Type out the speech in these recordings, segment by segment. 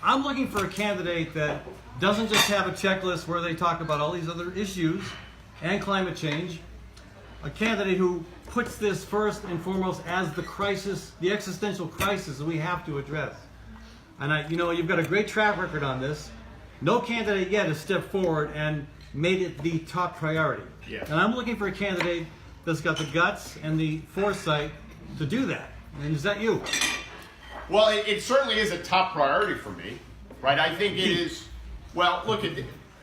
I'm looking for a candidate that doesn't just have a checklist where they talk about all these other issues and climate change. A candidate who puts this first and foremost as the crisis, the existential crisis that we have to address. And you've got a great track record on this. No candidate yet has stepped forward and made it the top priority. Yeah. And I'm looking for a candidate that's got the guts and the foresight to do that. And is that you? Well, it certainly is a top priority for me, right? I think it is. Well, look,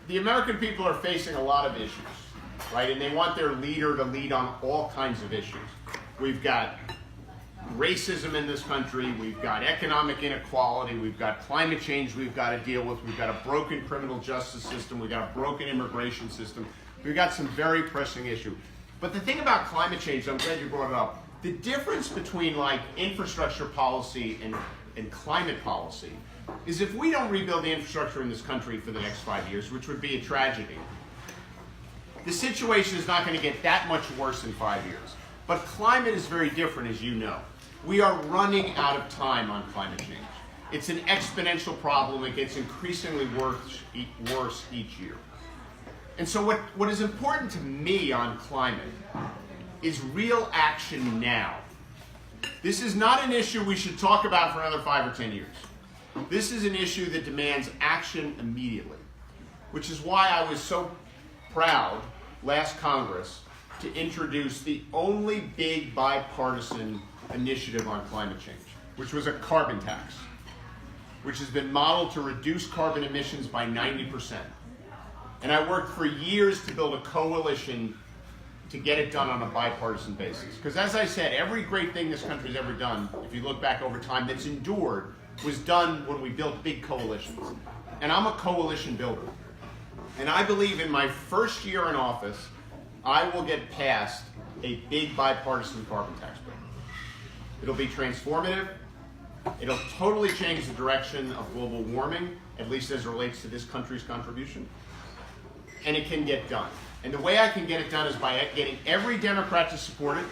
the American people are facing a lot of issues, right? And they want their leader to lead on all kinds of issues. We've got racism in this country, we've got economic inequality, we've got climate change we've got to deal with, we've got a broken criminal justice system, we've got a broken immigration system, we've got some very pressing issues. But the thing about climate change, I'm glad you brought it up, the difference between like infrastructure policy and climate policy is if we don't rebuild the infrastructure in this country for the next 5 years, which would be a tragedy, the situation is not going to get that much worse in 5 years. But climate is very different, as you know. We are running out of time on climate change. It's an exponential problem. It gets increasingly worse each year. And so what is important to me on climate is real action now. This is not an issue we should talk about for another 5 or 10 years. This is an issue that demands action immediately, which is why I was so proud last Congress to introduce the only big bipartisan initiative on climate change, which was a carbon tax, which has been modeled to reduce carbon emissions by 90%. And I worked for years to build a coalition to get it done on a bipartisan basis. Because as I said, every great thing this country's ever done, if you look back over time, that's endured, was done when we built big coalitions. And I'm a coalition builder. And I believe in my first year in office, I will get past a big bipartisan carbon tax bill. It'll be transformative. It'll totally change the direction of global warming, at least as it relates to this country's contribution. And it can get done. And the way I can get it done is by getting every Democrat to support it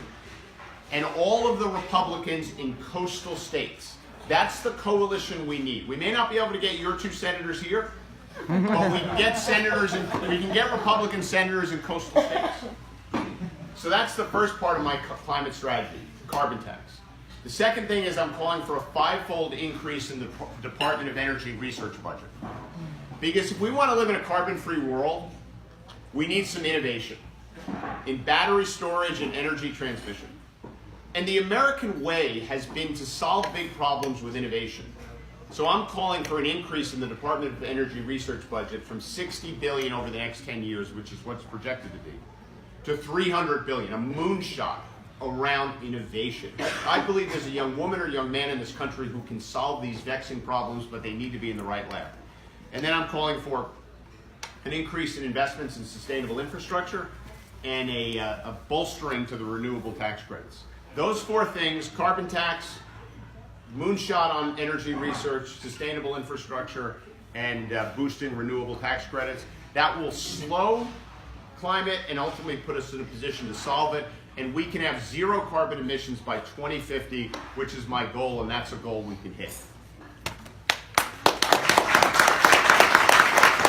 and all of the Republicans in coastal states. That's the coalition we need. We may not be able to get your 2 senators here, but we can get senators and we can get Republican senators in coastal states. So that's the first part of my climate strategy, carbon tax. The second thing is I'm calling for a 5-fold increase in the Department of Energy research budget. Because if we want to live in a carbon-free world, we need some innovation in battery storage and energy transmission. And the American way has been to solve big problems with innovation. So I'm calling for an increase in the Department of Energy research budget from $60 billion over the next 10 years, which is what's projected to be, to $300 billion, a moonshot around innovation. I believe there's a young woman or young man in this country who can solve these vexing problems, but they need to be in the right lab. And then I'm calling for an increase in investments in sustainable infrastructure and a bolstering to the renewable tax credits. Those 4 things, carbon tax, moonshot on energy research, sustainable infrastructure, and boosting renewable tax credits, that will slow climate and ultimately put us in a position to solve it. And we can have 0 carbon emissions by 2050, which is my goal, and that's a goal we can hit.